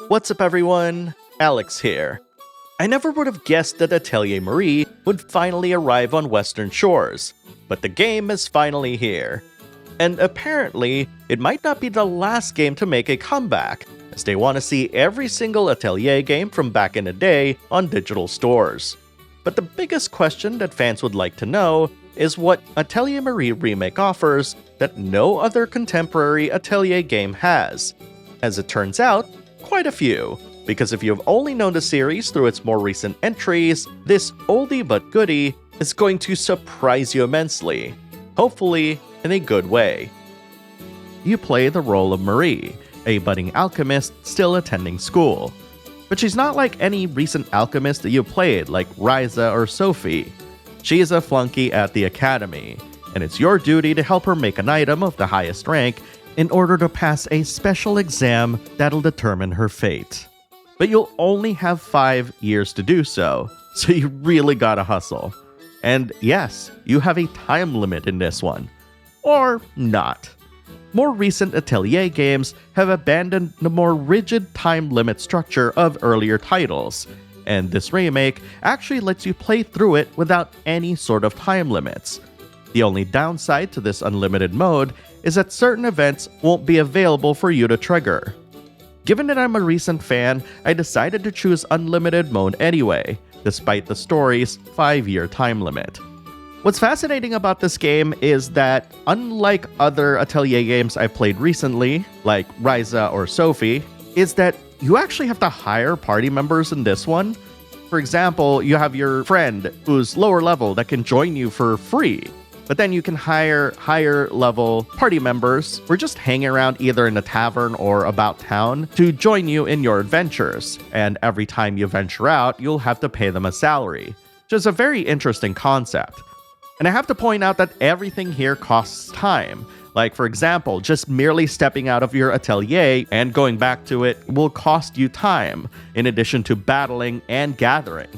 What's up everyone, Alex here. I never would have guessed that Atelier Marie would finally arrive on Western shores, but the game is finally here. And apparently, it might not be the last game to make a comeback, as they want to see every single Atelier game from back in the day on digital stores. But the biggest question that fans would like to know is what Atelier Marie Remake offers that no other contemporary Atelier game has. As it turns out, quite a few, because if you've only known the series through its more recent entries, this oldie but goodie is going to surprise you immensely, hopefully in a good way. You play the role of Marie, a budding alchemist still attending school. But she's not like any recent alchemist that you played, like Ryza or Sophie. She is a flunky at the academy, and it's your duty to help her make an item of the highest rank in order to pass a special exam that'll determine her fate. But you'll only have 5 years to do so you really gotta hustle. And yes, you have a time limit in this one. Or not. More recent Atelier games have abandoned the more rigid time limit structure of earlier titles, and this remake actually lets you play through it without any sort of time limits. The only downside to this unlimited mode is that certain events won't be available for you to trigger. Given that I'm a recent fan, I decided to choose unlimited mode anyway, despite the story's 5-year time limit. What's fascinating about this game is that, unlike other Atelier games I played recently, like Ryza or Sophie, is that you actually have to hire party members in this one. For example, you have your friend who's lower level that can join you for free. But then you can hire higher level party members or just hang around either in a tavern or about town to join you in your adventures. And every time you venture out, you'll have to pay them a salary, which is a very interesting concept. And I have to point out that everything here costs time. Like, for example, just merely stepping out of your atelier and going back to it will cost you time, in addition to battling and gathering.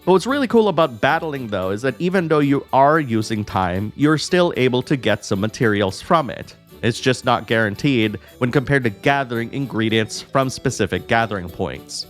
But what's really cool about battling, though, is that even though you are using time, you're still able to get some materials from it. It's just not guaranteed when compared to gathering ingredients from specific gathering points.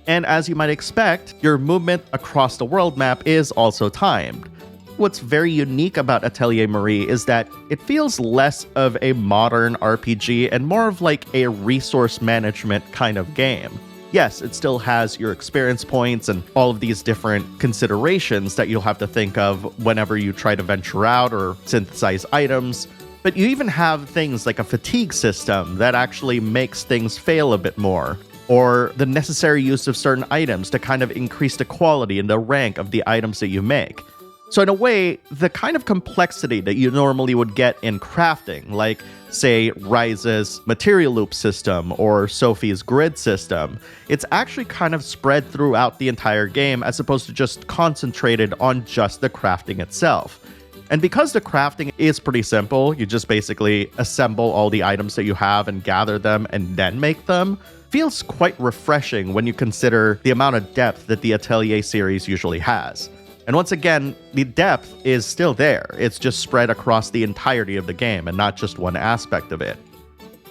And as you might expect, your movement across the world map is also timed. What's very unique about Atelier Marie is that it feels less of a modern RPG and more of like a resource management kind of game. Yes, it still has your experience points and all of these different considerations that you'll have to think of whenever you try to venture out or synthesize items, but you even have things like a fatigue system that actually makes things fail a bit more, or the necessary use of certain items to kind of increase the quality and the rank of the items that you make. So in a way, the kind of complexity that you normally would get in crafting, like, say, Ryza's material loop system or Sophie's grid system, it's actually kind of spread throughout the entire game as opposed to just concentrated on just the crafting itself. And because the crafting is pretty simple, you just basically assemble all the items that you have and gather them and then make them, feels quite refreshing when you consider the amount of depth that the Atelier series usually has. And once again, the depth is still there. It's just spread across the entirety of the game and not just one aspect of it.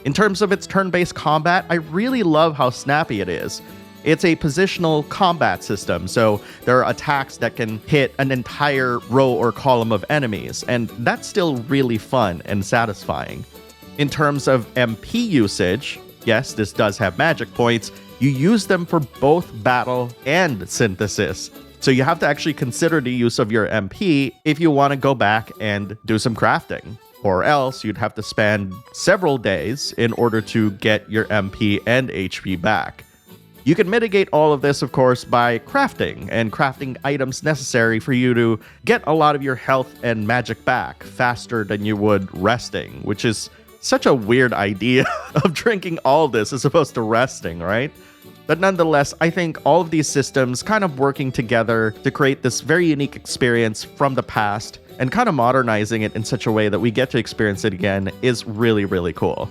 In terms of its turn-based combat, I really love how snappy it is. It's a positional combat system, so there are attacks that can hit an entire row or column of enemies, and that's still really fun and satisfying. In terms of MP usage, yes, this does have magic points, you use them for both battle and synthesis. So you have to actually consider the use of your MP if you want to go back and do some crafting. Or else you'd have to spend several days in order to get your MP and HP back. You can mitigate all of this, of course, by crafting and crafting items necessary for you to get a lot of your health and magic back faster than you would resting, which is such a weird idea of drinking all this as opposed to resting, right? But nonetheless, I think all of these systems kind of working together to create this very unique experience from the past and kind of modernizing it in such a way that we get to experience it again is really, really cool.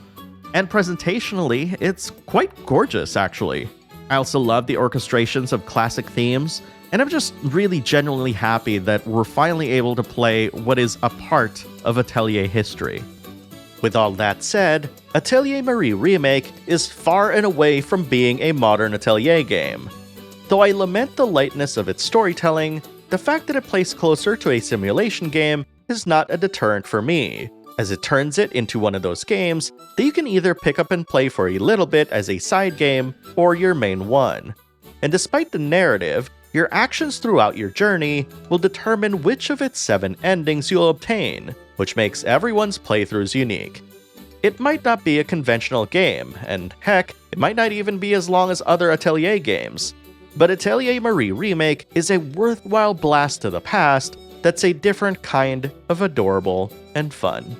And presentationally, it's quite gorgeous, actually. I also love the orchestrations of classic themes, and I'm just really genuinely happy that we're finally able to play what is a part of Atelier history. With all that said, Atelier Marie Remake is far and away from being a modern Atelier game. Though I lament the lightness of its storytelling, the fact that it plays closer to a simulation game is not a deterrent for me, as it turns it into one of those games that you can either pick up and play for a little bit as a side game or your main one. And despite the narrative, your actions throughout your journey will determine which of its 7 endings you'll obtain, which makes everyone's playthroughs unique. It might not be a conventional game, and heck, it might not even be as long as other Atelier games, but Atelier Marie Remake is a worthwhile blast to the past that's a different kind of adorable and fun.